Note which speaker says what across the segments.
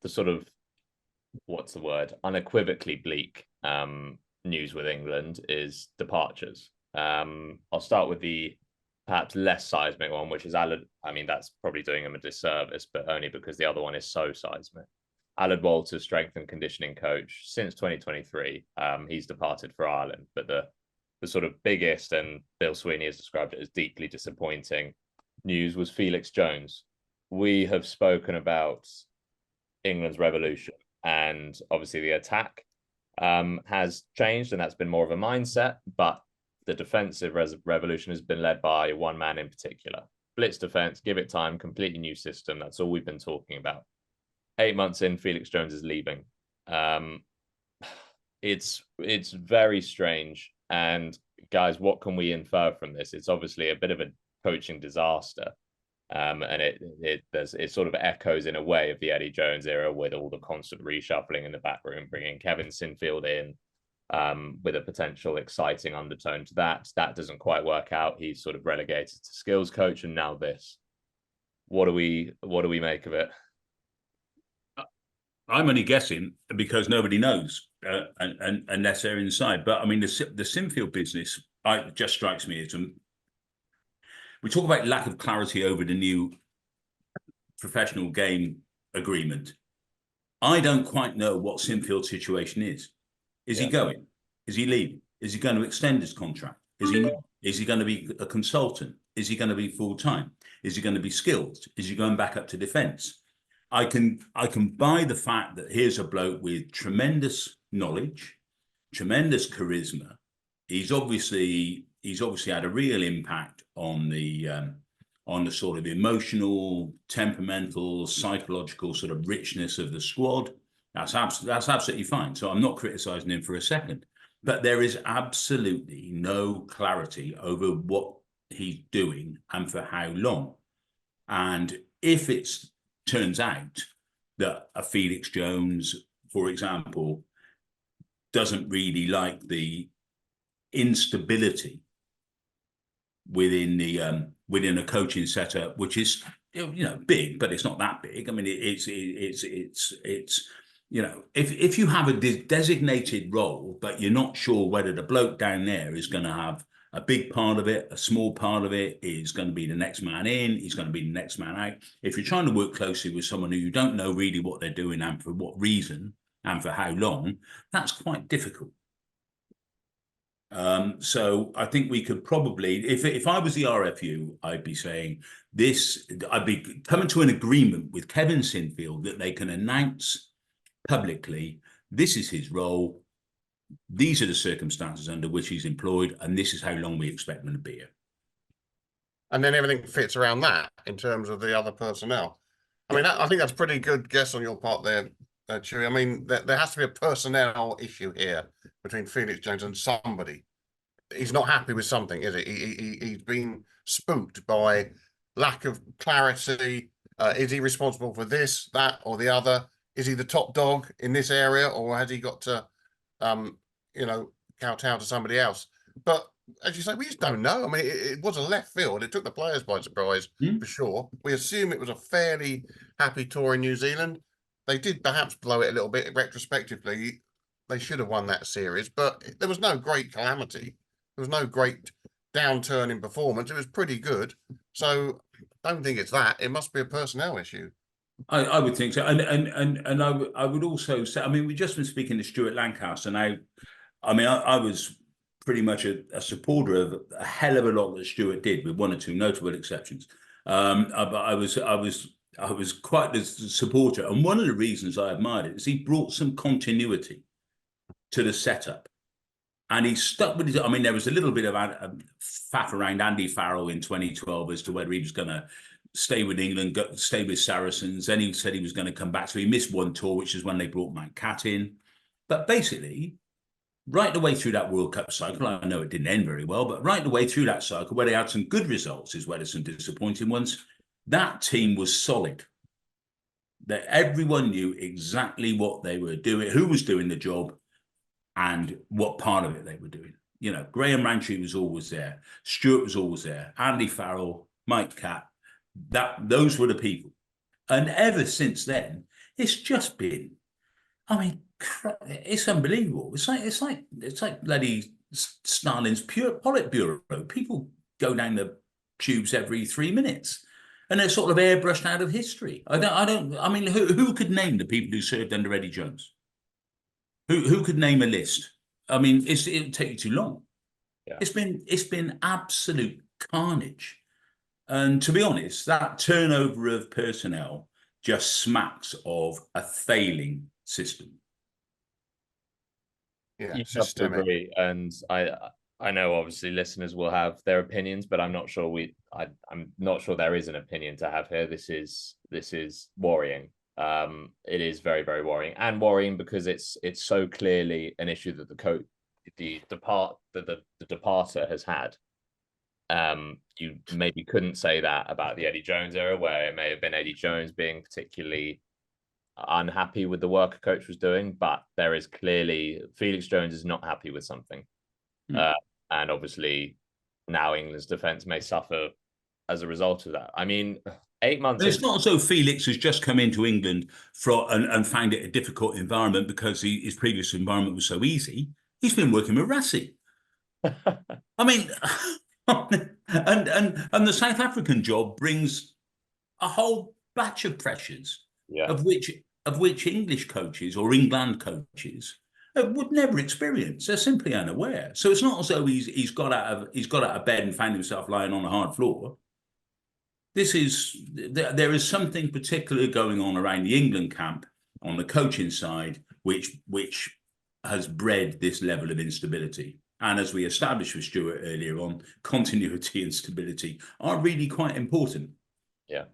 Speaker 1: the sort of, what's the word, unequivocally bleak news with England is departures. I'll start with the perhaps less seismic one, which is Alan. I mean, that's probably doing him a disservice, but only because the other one is so seismic. Alan Walters, strength and conditioning coach since 2023. He's departed for Ireland, but the sort of biggest, and Bill Sweeney has described it as deeply disappointing news, was Felix Jones. We have spoken about England's revolution, and obviously the attack has changed, and that's been more of a mindset, but the defensive revolution has been led by one man in particular. Blitz defense, give it time, completely new system. That's all we've been talking about. 8 months in, Felix Jones is leaving. It's very strange. And guys, what can we infer from this? It's obviously a bit of a coaching disaster. And it sort of echoes in a way of the Eddie Jones era, with all the constant reshuffling in the back room, bringing Kevin Sinfield in with a potential exciting undertone to that. That doesn't quite work out. He's sort of relegated to skills coach, and now this. What do we make of it?
Speaker 2: I'm only guessing because nobody knows, unless they're inside. But I mean, the Sinfield business just strikes me as we talk about lack of clarity over the new professional game agreement. I don't quite know what Sinfield's situation is. Is he going? Is he leaving? Is he going to extend his contract? Is he not? Is he going to be a consultant? Is he going to be full-time? Is he going to be skilled? Is he going back up to defence? I can buy the fact that here's a bloke with tremendous knowledge, tremendous charisma. He's obviously had a real impact on the sort of emotional, temperamental, psychological sort of richness of the squad. That's absolutely fine. So I'm not criticising him for a second, but there is absolutely no clarity over what he's doing and for how long. And if it turns out that a Felix Jones, for example, doesn't really like the instability within a coaching setup, which is big, but it's not that big. I mean, it's if you have a designated role, but you're not sure whether the bloke down there is going to have a big part of it, a small part of it, is going to be the next man in, he's going to be the next man out. If you're trying to work closely with someone who you don't know really what they're doing and for what reason and for how long, that's quite difficult. So I think we could probably, if I was the RFU, I'd be saying this, I'd be coming to an agreement with Kevin Sinfield that they can announce publicly, this is his role, these are the circumstances under which he's employed, and this is how long we expect him to be here.
Speaker 3: And then everything fits around that in terms of the other personnel. I mean, I think that's a pretty good guess on your part there, Chewy. I mean, there has to be a personnel issue here between Felix Jones and somebody. He's not happy with something, is he? He's been spooked by lack of clarity. Is he responsible for this, that, or the other? Is he the top dog in this area, or has he got to, kowtow to somebody else? But as you say, we just don't know. I mean, it was a left field. It took the players by surprise, for sure. We assume it was a fairly happy tour in New Zealand. They did perhaps blow it a little bit retrospectively. They should have won that series, but there was no great calamity. There was no great downturn in performance. It was pretty good. So I don't think it's that. It must be a personnel issue.
Speaker 2: I would think so. And I would also say, I mean, we've just been speaking to Stuart Lancaster. Now, I was pretty much a supporter of a hell of a lot that Stuart did, with one or two notable exceptions. But I was quite a supporter. And one of the reasons I admired it is he brought some continuity to the setup. And he stuck with his, I mean, there was a little bit of faff around Andy Farrell in 2012 as to whether he was going to stay with England, stay with Saracens. Then he said he was going to come back. So he missed one tour, which is when they brought Mike Catt in. But basically, right the way through that World Cup cycle, I know it didn't end very well, but right the way through that cycle, where they had some good results as well as some disappointing ones, that team was solid. That everyone knew exactly what they were doing, who was doing the job, and what part of it they were doing. Graham Rantry was always there. Stuart was always there. Andy Farrell, Mike Catt. Those were the people. And ever since then, It's just been, I mean, it's unbelievable. It's like bloody Stalin's pure Politburo. People go down the tubes every 3 minutes, and they're sort of airbrushed out of history. I mean, who could name the people who served under Eddie Jones? Who could name a list? I mean, it would take you too long.
Speaker 1: Yeah.
Speaker 2: It's been absolute carnage. And to be honest, that turnover of personnel just smacks of a failing system.
Speaker 3: Yeah,
Speaker 1: You have to
Speaker 3: systemic.
Speaker 1: agree, and I know obviously listeners will have their opinions, but I'm not sure I'm not sure there is an opinion to have here. This is worrying. It is very, very worrying, and worrying because it's so clearly an issue that the departer has had. You maybe couldn't say that about the Eddie Jones era, where it may have been Eddie Jones being particularly unhappy with the work a coach was doing, but there is clearly Felix Jones is not happy with something. And obviously now England's defence may suffer as a result of that. I mean, 8 months.
Speaker 2: But it's not as though Felix has just come into England and found it a difficult environment because his previous environment was so easy. He's been working with Rassie. I mean, and the South African job brings a whole batch of pressures, of which English coaches or England coaches would never experience. They're simply unaware. So it's not as though he's got out of bed and found himself lying on a hard floor. There is something particular going on around the England camp on the coaching side, which has bred this level of instability. And as we established with Stuart earlier on, continuity and stability are really quite important.
Speaker 1: Yeah.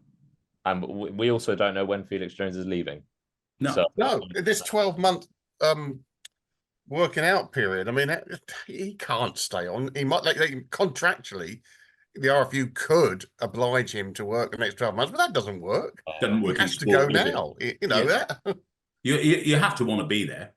Speaker 1: And we also don't know when Felix Jones is leaving.
Speaker 3: No, this 12-month working out period. I mean, he can't stay on. He might, contractually, the RFU could oblige him to work the next 12 months, but that doesn't work.
Speaker 2: Doesn't work.
Speaker 3: He has to go now. You know that.
Speaker 2: You have to want to be there.